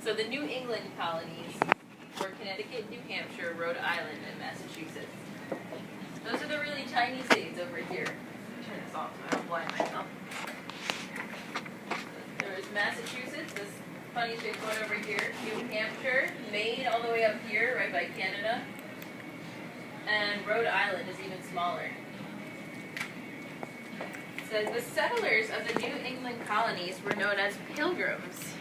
So the New England colonies were Connecticut, New Hampshire, Rhode Island, and Massachusetts. Those are the really tiny states over here. Turn this off so I don't blind myself. There was Massachusetts, this funny big one over here, New Hampshire, Maine all the way up here, right by Canada, and Rhode Island is even smaller. It says the settlers of the New England colonies were known as pilgrims.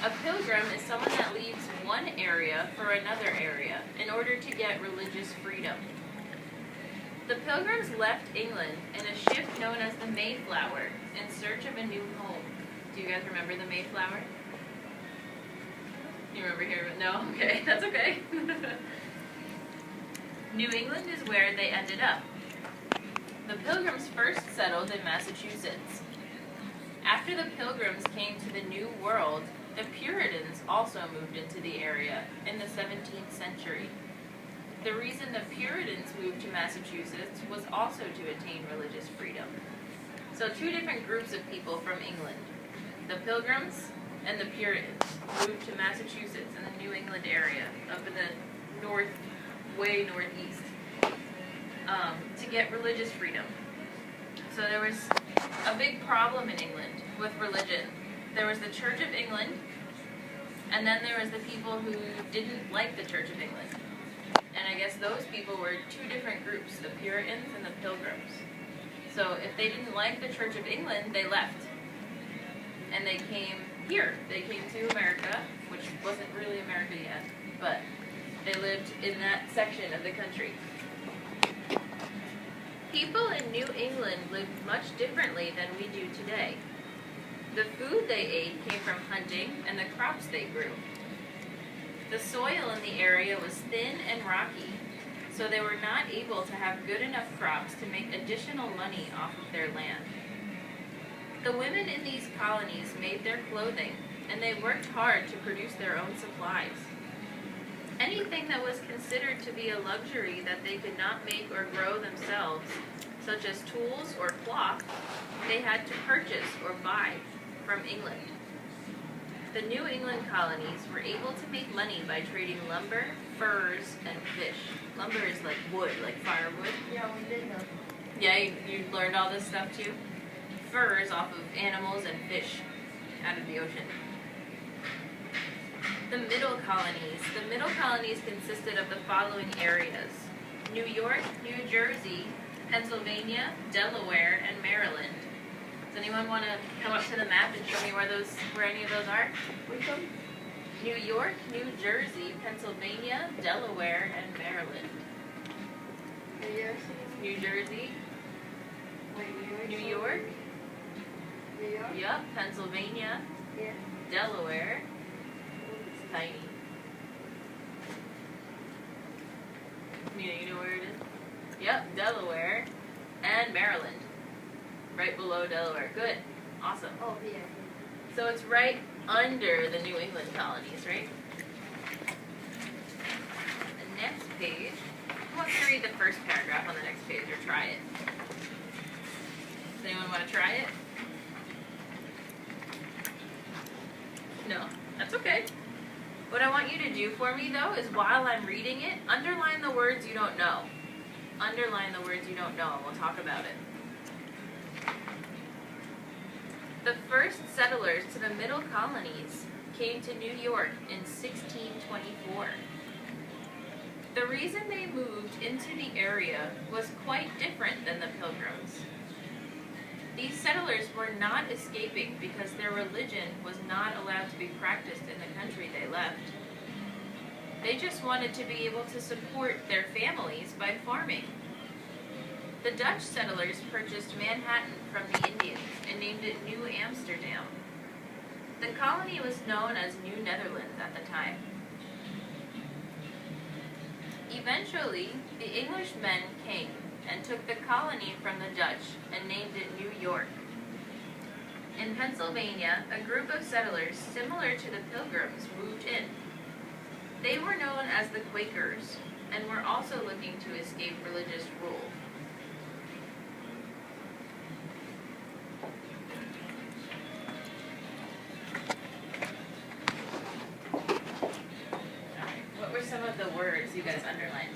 A pilgrim is someone that leaves one area for another area in order to get religious freedom. The Pilgrims left England in a ship known as the Mayflower in search of a new home. Do you guys remember the Mayflower? You remember hearing it? No? Okay, that's okay. New England is where they ended up. The Pilgrims first settled in Massachusetts. After the Pilgrims came to the New World, the Puritans also moved into the area in the 17th century. The reason the Puritans moved to Massachusetts was also to attain religious freedom. So two different groups of people from England, the Pilgrims and the Puritans, moved to Massachusetts in the New England area, up in the way northeast, to get religious freedom. So there was a big problem in England with religion. There was the Church of England, and then there was the people who didn't like the Church of England. And I guess those people were two different groups, the Puritans and the Pilgrims. So if they didn't like the Church of England, they left. And they came here. They came to America, which wasn't really America yet, but they lived in that section of the country. People in New England lived much differently than we do today. The food they ate came from hunting and the crops they grew. The soil in the area was thin and rocky, so they were not able to have good enough crops to make additional money off of their land. The women in these colonies made their clothing, and they worked hard to produce their own supplies. Anything that was considered to be a luxury that they could not make or grow themselves, such as tools or cloth, they had to purchase or buy from England. The New England colonies were able to make money by trading lumber, furs, and fish. Lumber is like wood, like firewood. Yeah, we did know. Yeah, you learned all this stuff too? Furs off of animals and fish out of the ocean. The Middle Colonies. The Middle Colonies consisted of the following areas: New York, New Jersey, Pennsylvania, Delaware, and Maryland. Does anyone want to come up to the map and show me where any of those are? Which one? New York, New Jersey, Pennsylvania, Delaware, and Maryland. New Jersey. New Jersey, Wait, New York, New York? yep, Pennsylvania, Yeah. Delaware. It's tiny. You know where it is? Yep, Delaware and Maryland. Right below Delaware. Good. Awesome. Oh, yeah. So it's right under the New England colonies, right? The next page. Who wants to read the first paragraph on the next page or try it? Does anyone want to try it? No. That's okay. What I want you to do for me, though, is while I'm reading it, underline the words you don't know. Underline the words you don't know, and we'll talk about it. The first settlers to the Middle Colonies came to New York in 1624. The reason they moved into the area was quite different than the Pilgrims. These settlers were not escaping because their religion was not allowed to be practiced in the country they left. They just wanted to be able to support their families by farming. The Dutch settlers purchased Manhattan from the Indians and named it New Amsterdam. The colony was known as New Netherlands at the time. Eventually, the Englishmen came and took the colony from the Dutch and named it New York. In Pennsylvania, a group of settlers similar to the Pilgrims moved in. They were known as the Quakers and were also looking to escape religious rule. some of the words you guys underlined?